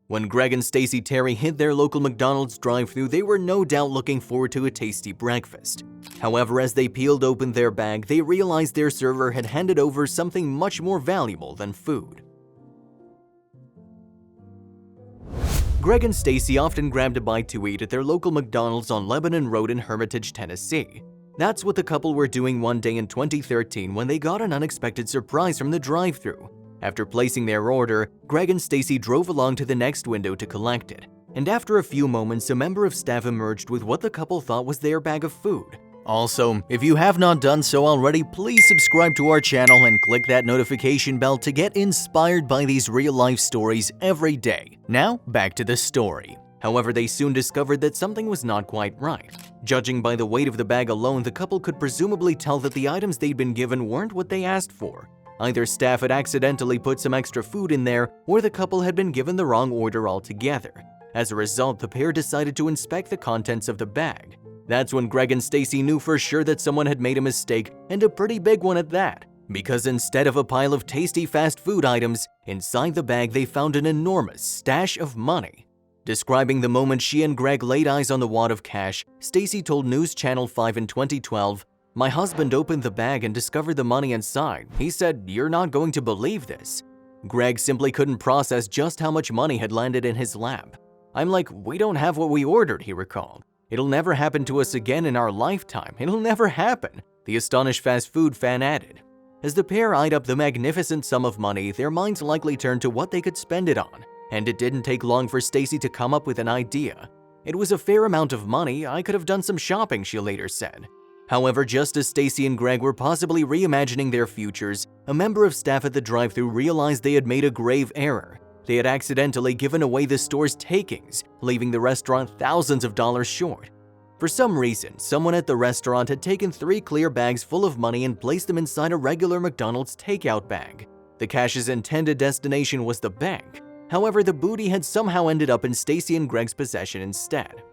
When Greg and Stacye Terry hit their local McDonald's drive-thru, they were no doubt looking forward to a tasty breakfast. However, as they peeled open their bag, they realized their server had handed over something much more valuable than food. Greg and Stacye often grabbed a bite to eat at their local McDonald's on Lebanon Road in Hermitage, Tennessee. That's what the couple were doing one day in 2013 when they got an unexpected surprise from the drive-thru. After placing their order, Greg and Stacye drove along to the next window to collect it. And after a few moments, a member of staff emerged with what the couple thought was their bag of food. Also, if you have not done so already, please subscribe to our channel and click that notification bell to get inspired by these real-life stories every day. Now, back to the story. However, they soon discovered that something was not quite right. Judging by the weight of the bag alone, the couple could presumably tell that the items they'd been given weren't what they asked for. Either staff had accidentally put some extra food in there, or the couple had been given the wrong order altogether. As a result, the pair decided to inspect the contents of the bag. That's when Greg and Stacye knew for sure that someone had made a mistake, and a pretty big one at that. Because instead of a pile of tasty fast food items, inside the bag they found an enormous stash of money. Describing the moment she and Greg laid eyes on the wad of cash, Stacye told News Channel 5 in 2012, "My husband opened the bag and discovered the money inside. He said, 'You're not going to believe this.'" Greg simply couldn't process just how much money had landed in his lap. "I'm like, we don't have what we ordered," he recalled. "It'll never happen to us again in our lifetime. It'll never happen," the astonished fast food fan added. As the pair eyed up the magnificent sum of money, their minds likely turned to what they could spend it on. And it didn't take long for Stacye to come up with an idea. "It was a fair amount of money. I could have done some shopping," she later said. However, just as Stacye and Greg were possibly reimagining their futures, a member of staff at the drive-thru realized they had made a grave error. They had accidentally given away the store's takings, leaving the restaurant thousands of dollars short. For some reason, someone at the restaurant had taken 3 clear bags full of money and placed them inside a regular McDonald's takeout bag. The cash's intended destination was the bank. However, the booty had somehow ended up in Stacye and Greg's possession instead.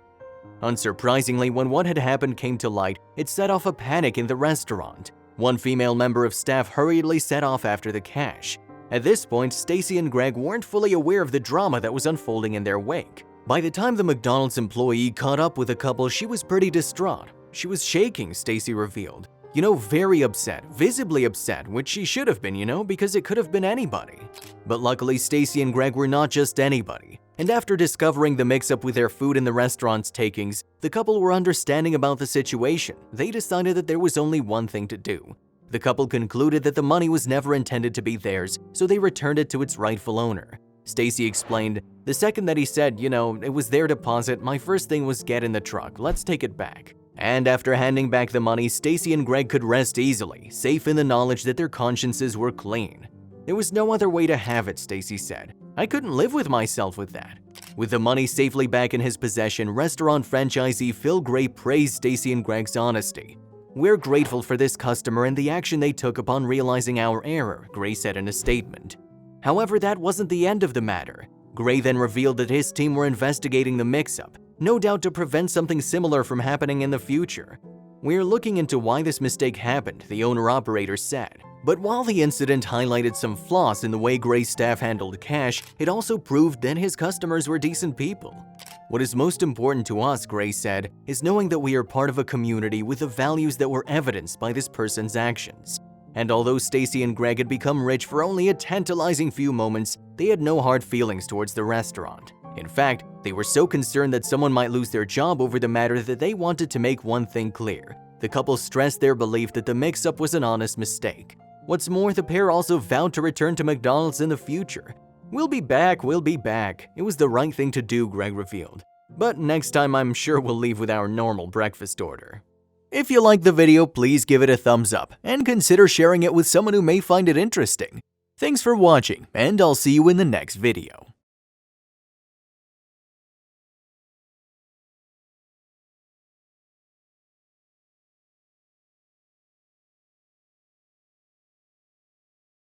Unsurprisingly, when what had happened came to light, it set off a panic in the restaurant. One female member of staff hurriedly set off after the cash. At this point, Stacye and Greg weren't fully aware of the drama that was unfolding in their wake. By the time the McDonald's employee caught up with the couple, she was pretty distraught. She was shaking, Stacye revealed. Very upset, visibly upset, which she should have been, because it could have been anybody. But luckily, Stacye and Greg were not just anybody. And after discovering the mix-up with their food in the restaurant's takings, the couple were understanding about the situation. They decided that there was only one thing to do. The couple concluded that the money was never intended to be theirs, so they returned it to its rightful owner. Stacye explained, "The second that he said, it was their deposit, my first thing was get in the truck, let's take it back." And after handing back the money, Stacye and Greg could rest easily, safe in the knowledge that their consciences were clean. "There was no other way to have it," Stacye said. "I couldn't live with myself with that." With the money safely back in his possession, restaurant franchisee Phil Gray praised Stacye and Greg's honesty. "We're grateful for this customer and the action they took upon realizing our error," Gray said in a statement. However, that wasn't the end of the matter. Gray then revealed that his team were investigating the mix-up, no doubt to prevent something similar from happening in the future. "We're looking into why this mistake happened," the owner-operator said. But while the incident highlighted some flaws in the way Gray's staff handled cash, it also proved that his customers were decent people. "What is most important to us," Gray said, "is knowing that we are part of a community with the values that were evidenced by this person's actions." And although Stacye and Greg had become rich for only a tantalizing few moments, they had no hard feelings towards the restaurant. In fact, they were so concerned that someone might lose their job over the matter that they wanted to make one thing clear. The couple stressed their belief that the mix-up was an honest mistake. What's more, the pair also vowed to return to McDonald's in the future. We'll be back. It was the right thing to do," Greg revealed. "But next time I'm sure we'll leave with our normal breakfast order." If you liked the video, please give it a thumbs up and consider sharing it with someone who may find it interesting. Thanks for watching, and I'll see you in the next video.